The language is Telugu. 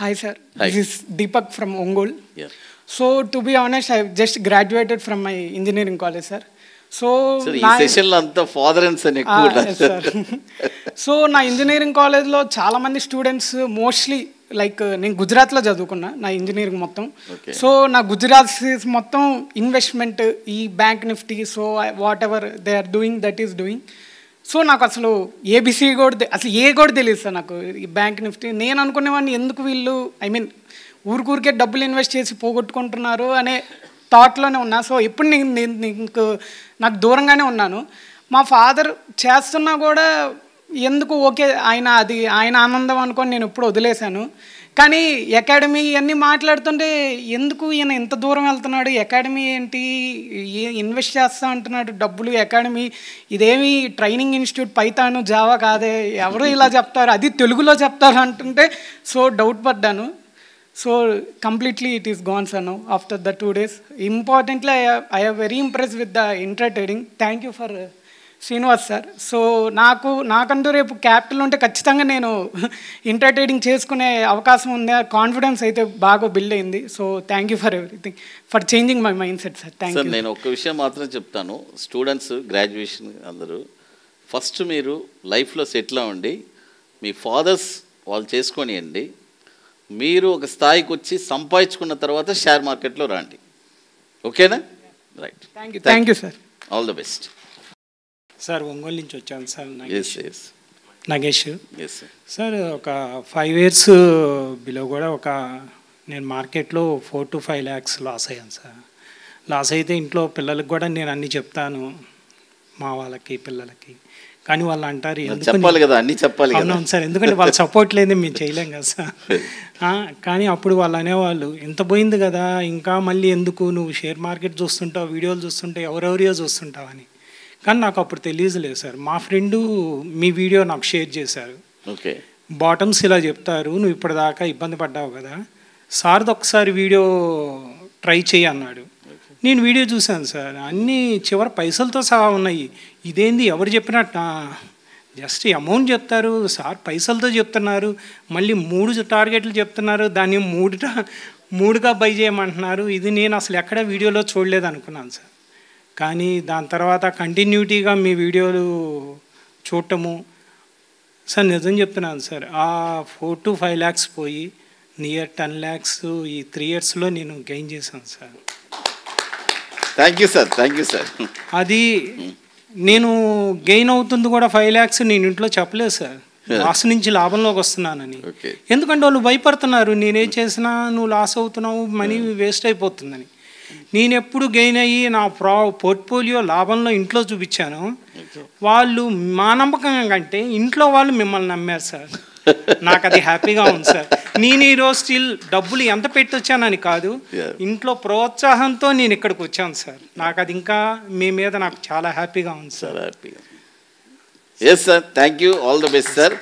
Hi sir, Hi. this is Deepak from Ongole. Yeah. So to be honest, I just graduated from my engineering college, sir. So Sir, ఈ సెషన్లో అంతా ఫాదర్ అండ్ సన్ ఎక్కువ ఉన్నారు. సార్ సో నా ఇంజనీరింగ్ కాలేజ్లో చాలామంది స్టూడెంట్స్ మోస్ట్లీ లైక్ నేను గుజరాత్లో చదువుకున్నా నా ఇంజనీరింగ్ మొత్తం. సో నా గుజరాత్ మొత్తం ఇన్వెస్ట్మెంట్ ఈ bank Nifty, so whatever they are doing that is doing. So నాకు అసలు ఏబిసి కూడా అసలు ఏ కూడా తెలియదు సార్ నాకు ఈ బ్యాంక్ నిఫ్టీ. నేను అనుకునేవాడిని ఎందుకు వీళ్ళు ఊరికే డబ్బులు ఇన్వెస్ట్ చేసి పోగొట్టుకుంటున్నారు అనే థాట్లోనే ఉన్నా. సో ఎప్పుడు నాకు దూరంగానే ఉన్నాను. మా ఫాదర్ చేస్తున్నా కూడా ఎందుకు ఓకే ఆయన ఆనందం అనుకొని నేను ఎప్పుడు వదిలేశాను. కానీ అకాడమీ అన్నీ మాట్లాడుతుంటే ఎందుకు ఈయన ఇంత దూరం వెళ్తున్నాడు, అకాడమీ ఏంటి, ఇన్వెస్ట్ చేస్తా అంటున్నాడు డబ్బులు, అకాడమీ ఇదేమి ట్రైనింగ్ ఇన్స్టిట్యూట్ పైథాన్ జావా కాదే, ఎవరు ఇలా చెప్తారు, అది తెలుగులో చెప్తారు అంటుంటే సో డౌట్ పడ్డాను. So completely it is gone sir now after the 2 days. Importantly I are very impress with the intra trading. Thank you for Srinivas sir. So నాకంటూ రేపు క్యాపిటల్ ఉంటే ఖచ్చితంగా నేను ఇంట్రా ట్రేడింగ్ చేసుకునే అవకాశం ఉంది. కాన్ఫిడెన్స్ అయితే బాగా బిల్డ్ అయింది. So thank you for everything, for changing my mind set sir. Thank you. నేను ఒక్క విషయం మాత్రం చెప్తాను, స్టూడెంట్స్ గ్రాడ్యుయేషన్ అందరూ ఫస్ట్ మీరు లైఫ్లో సెటిల్ అవ్వండి, మీ ఫాదర్స్ వాళ్ళు చేసుకొనియండి, మీరు ఒక స్థాయికి వచ్చి సంపాదించుకున్న తర్వాత షేర్ మార్కెట్లో రండి. ఓకేనా? Right. Thank you sir. All the best sir. Ongole నుంచి వచ్చాను సార్. నగేష్ సార్. ఒక 5 years బిలో కూడా నేను మార్కెట్లో 4 to 5 lakhs లాస్ అయ్యాను సార్. లాస్ అయితే ఇంట్లో పిల్లలకి కూడా నేను అన్నీ చెప్తాను, మా వాళ్ళకి పిల్లలకి. కానీ వాళ్ళు అంటారు చెప్పాలి కదా, అన్నీ చెప్పాలి. అవునవును సార్, ఎందుకంటే వాళ్ళ సపోర్ట్ లేదు మేము చేయలేం కదా సార్. కానీ అప్పుడు వాళ్ళు అనేవాళ్ళు ఇంత పోయింది కదా ఇంకా మళ్ళీ ఎందుకు, నువ్వు షేర్ మార్కెట్ చూస్తుంటావు, వీడియోలు చూస్తుంటావు, ఎవరెవరియో చూస్తుంటావు అని. కానీ నాకు అప్పుడు తెలియలేదు సార్. మా ఫ్రెండు మీ వీడియో నాకు షేర్ చేశారు. ఓకే, బాటమ్స్ ఇలా చెప్తారు, నువ్వు ఇప్పటిదాకా ఇబ్బంది పడ్డావు కదా, సార్ది ఒకసారి వీడియో ట్రై చేయి అన్నాడు. నేను వీడియో చూశాను సార్, అన్నీ చివరి పైసలతో సహా ఉన్నాయి. ఇదేంది ఎవరు చెప్పినట్ట, జస్ట్ అమౌంట్ చెప్తారు సార్, పైసలతో చెప్తున్నారు, మళ్ళీ 3 టార్గెట్లు చెప్తున్నారు, దాన్ని 3గా బై చేయమంటున్నారు. ఇది నేను అసలు ఎక్కడ వీడియోలో చూడలేదు అనుకున్నాను సార్. కానీ దాని తర్వాత కంటిన్యూటీగా మీ వీడియోలు చూడటము సార్, నిజం చెప్తున్నాను సార్, ఆ 4 to 5 lakhs పోయి నియర్ 10 lakhs ఈ 3 yearsలో నేను గెయిన్ చేశాను sir. Thank you sir. Thank you sir. అది నేను గెయిన్ అవుతుంది కూడా 5 lakhs నేను ఇంట్లో చెప్పలేదు సార్, లాస్ నుంచి లాభంలోకి వస్తున్నానని. ఎందుకంటే వాళ్ళు భయపడుతున్నారు, నేనేం చేసినా నువ్వు లాస్ అవుతున్నావు, మనీ వేస్ట్ అయిపోతుందని. నేను ఎప్పుడు గెయిన్ అయ్యి నా పోర్ట్ఫోలియో లాభంలో ఇంట్లో చూపించాను. వాళ్ళు మా నమ్మకం కంటే ఇంట్లో వాళ్ళు మిమ్మల్ని నమ్మారు సార్. నాకు అది హ్యాపీగా ఉంది సార్. నేను ఈరోజు స్టిల్ డబ్బులు ఎంత పెట్టొచ్చానని కాదు, ఇంట్లో ప్రోత్సాహంతో నేను ఇక్కడికి వచ్చాను సార్. నాకు అది ఇంకా మీ మీద నాకు చాలా హ్యాపీగా ఉంది sir. Yes sir, thank you, all the best sir.